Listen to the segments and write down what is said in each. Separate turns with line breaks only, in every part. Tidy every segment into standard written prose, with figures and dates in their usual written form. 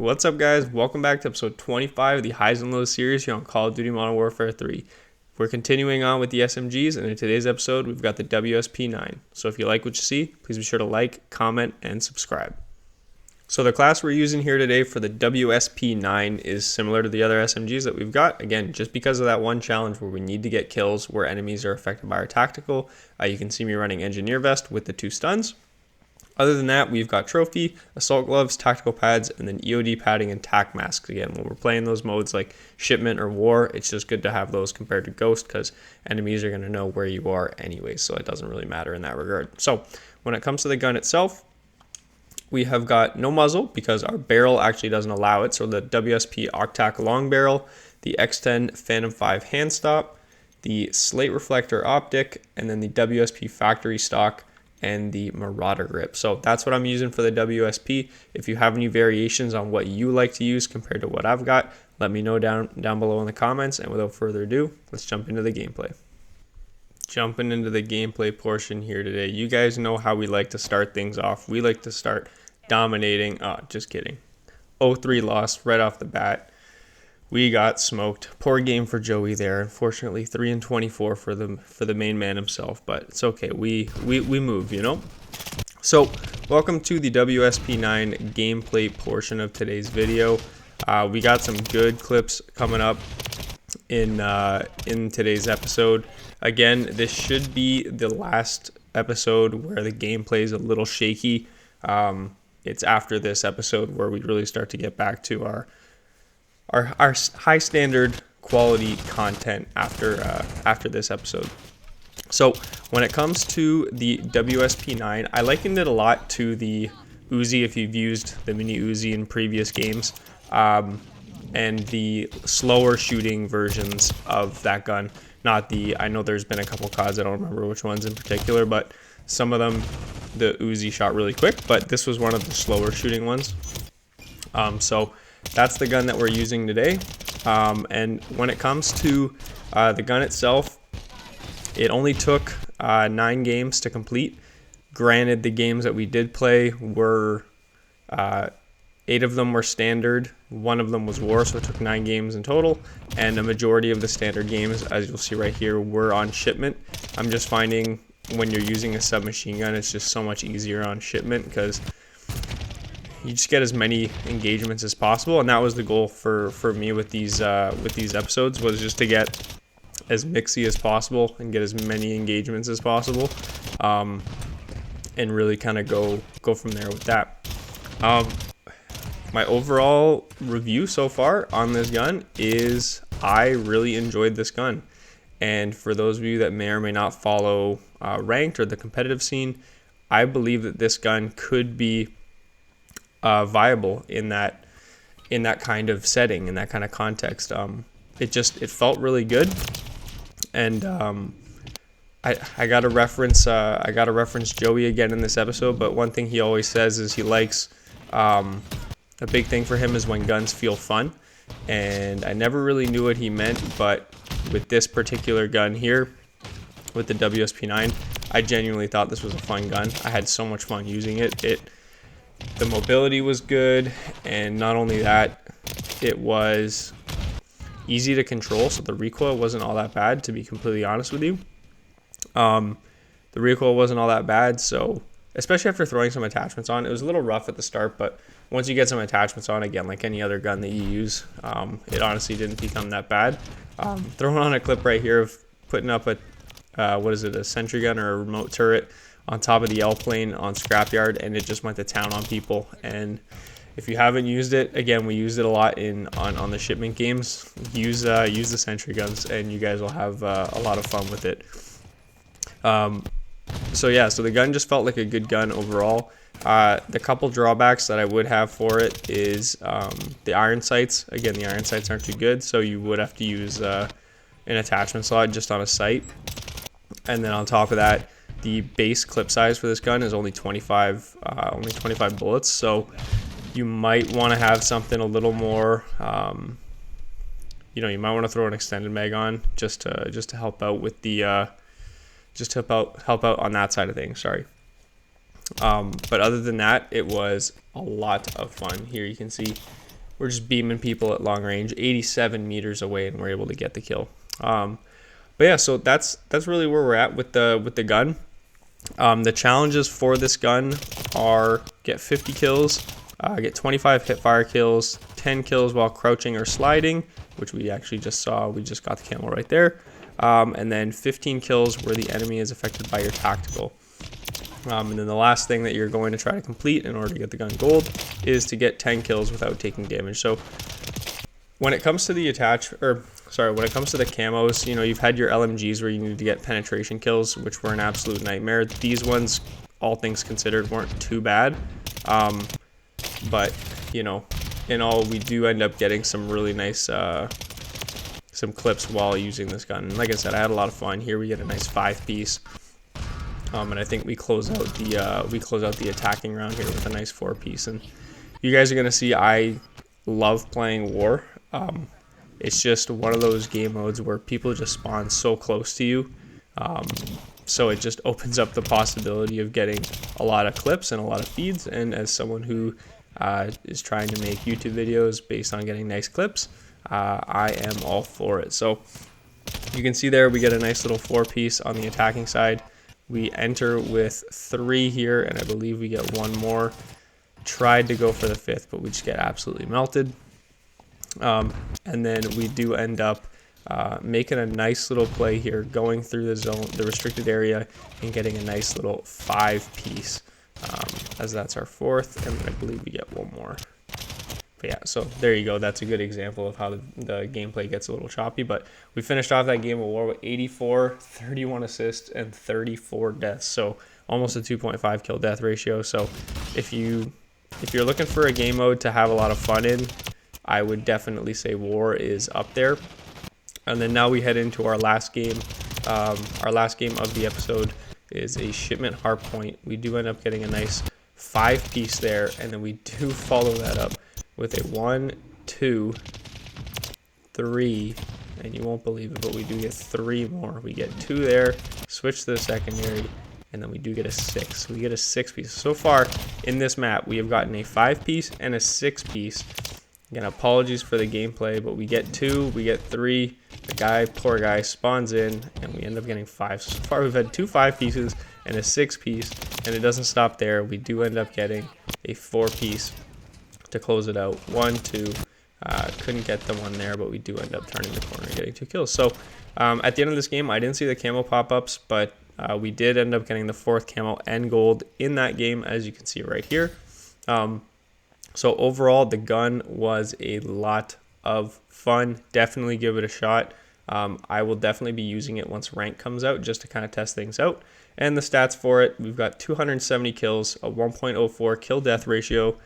What's up, guys? Welcome back to episode 25 of the Highs and Lows series here on Call of Duty Modern Warfare 3. We're continuing on with the SMGs, and in today's episode, we've got the WSP9. So if you like what you see, please be sure to like, comment, and subscribe. So the class we're using here today for the WSP9 is similar to the other SMGs that we've got. Again, just because of that one challenge where we need to get kills where enemies are affected by our tactical. You can see me running Engineer Vest with the 2 stuns. Other than that, we've got Trophy, Assault Gloves, Tactical Pads, and then EOD Padding and TAC Masks. Again, when we're playing those modes like Shipment or War, it's just good to have those compared to Ghost because enemies are going to know where you are anyway, so it doesn't really matter in that regard. So when it comes to the gun itself, we have got no muzzle because our barrel actually doesn't allow it. So the WSP Octac Long Barrel, the X10 Phantom 5 Hand Stop, the Slate Reflector Optic, and then the WSP Factory Stock and the Marauder grip. So that's what I'm using for the WSP. If you have any variations on what you like to use compared to what I've got, let me know down below in the comments. And without further ado, let's jump into the gameplay. Jumping into the gameplay portion here today. You guys know how we like to start things off. We like to start dominating. Just kidding. 0-3 loss right off the bat. We got smoked. Poor game for Joey there. Unfortunately, 3-24 for the main man himself, but it's okay. We move, you know. So, welcome to the WSP9 gameplay portion of today's video. We got some good clips coming up in today's episode. Again, this should be the last episode where the gameplay is a little shaky. It's after this episode where we really start to get back to our high standard quality content after this episode. So when it comes to the WSP9, I likened it a lot to the Uzi if you've used the mini Uzi in previous games, and the slower shooting versions of that gun. I know there's been a couple CODs, I don't remember which ones in particular, but some of them the Uzi shot really quick, but this was one of the slower shooting ones. So that's the gun that we're using today. And when it comes to the gun itself, it only took 9 games to complete. Granted, the games that we did play were 8 of them were standard, 1 of them was war, so it took 9 games in total, and a majority of the standard games, as you'll see right here, were on shipment. I'm just finding when you're using a submachine gun, it's just so much easier on shipment because you just get as many engagements as possible, and that was the goal for me with these episodes, was just to get as mixy as possible and get as many engagements as possible, and really kind of go from there with that. My overall review so far on this gun is I really enjoyed this gun, and for those of you that may or may not follow ranked or the competitive scene, I believe that this gun could be viable in that kind of setting, in that kind of context. It felt really good, and I got to reference Joey again in this episode. But one thing he always says is he likes a big thing for him is when guns feel fun, and I never really knew what he meant, but with this particular gun here, with the WSP9, I genuinely thought this was a fun gun. I had so much fun using it. The mobility was good, and not only that, it was easy to control, so the recoil wasn't all that bad, to be completely honest with you. The recoil wasn't all that bad, so especially after throwing some attachments on, it was a little rough at the start, but once you get some attachments on, again, like any other gun that you use, it honestly didn't become that bad. Throwing on a clip right here of putting up a sentry gun or a remote turret on top of the L plane on Scrapyard, and it just went to town on people. And if you haven't used it, again, we used it a lot on the shipment games. Use the sentry guns, and you guys will have a lot of fun with it. So the gun just felt like a good gun overall. The couple drawbacks that I would have for it is the iron sights. Again, the iron sights aren't too good, so you would have to use an attachment slot just on a sight. And then on top of that, the base clip size for this gun is only 25 bullets, so you might want to have something a little more. You might want to throw an extended mag on just to help out with the help out on that side of things. Sorry. But other than that, it was a lot of fun. Here you can see we're just beaming people at long range, 87 meters away, and we're able to get the kill. But yeah, so that's really where we're at with the gun. The challenges for this gun are get 50 kills, get 25 hipfire kills, 10 kills while crouching or sliding, which we actually just saw. We just got the camel right there. And then 15 kills where the enemy is affected by your tactical. And then the last thing that you're going to try to complete in order to get the gun gold is to get 10 kills without taking damage. So when it comes to the when it comes to the camos, you know, you've had your LMGs where you need to get penetration kills, which were an absolute nightmare. These ones, all things considered, weren't too bad. But, you know, in all, we do end up getting some really nice some clips while using this gun. And like I said, I had a lot of fun. Here we get a nice 5-piece. And I think we close out the attacking round here with a nice 4-piece. And you guys are gonna see I love playing war. It's just one of those game modes where people just spawn so close to you. So it just opens up the possibility of getting a lot of clips and a lot of feeds. And as someone who is trying to make YouTube videos based on getting nice clips, I am all for it. So you can see there we get a nice little 4-piece on the attacking side. We enter with 3 here, and I believe we get 1 more. Tried to go for the 5th, but we just get absolutely melted. And then we do end up making a nice little play here, going through the zone, the restricted area, and getting a nice little 5-piece, as that's our 4th, and I believe we get 1 more. But yeah, so there you go. That's a good example of how the gameplay gets a little choppy. But we finished off that game of war with 84, 31 assists, and 34 deaths. So almost a 2.5 kill death ratio. So if you're looking for a game mode to have a lot of fun in, I would definitely say war is up there. And then now we head into our last game. Our last game of the episode is a shipment hardpoint. We do end up getting a nice 5-piece there, and then we do follow that up with a 1, 2, 3, and you won't believe it, but we do get 3 more. We get 2 there, switch to the secondary, and then we do get a 6. We get a 6-piece. So far in this map, we have gotten a 5-piece and a 6-piece. Again, apologies for the gameplay, but we get 2, we get 3. The poor guy spawns in, and we end up getting 5. So far, we've had 2 5-pieces and a 6-piece, and it doesn't stop there. We do end up getting a 4-piece to close it out. 1, 2. Couldn't get the 1 there, but we do end up turning the corner and getting 2 kills. So at the end of this game, I didn't see the camo pop-ups, but we did end up getting the 4th camo and gold in that game, as you can see right here. So overall, the gun was a lot of fun. Definitely give it a shot. I will definitely be using it once rank comes out, just to kind of test things out. And the stats for it, we've got 270 kills, a 1.04 kill death ratio,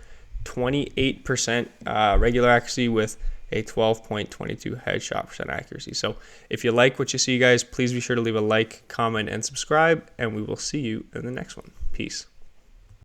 28% regular accuracy with a 12.22 headshot percent accuracy. So if you like what you see, guys, please be sure to leave a like, comment, and subscribe, and we will see you in the next one. Peace.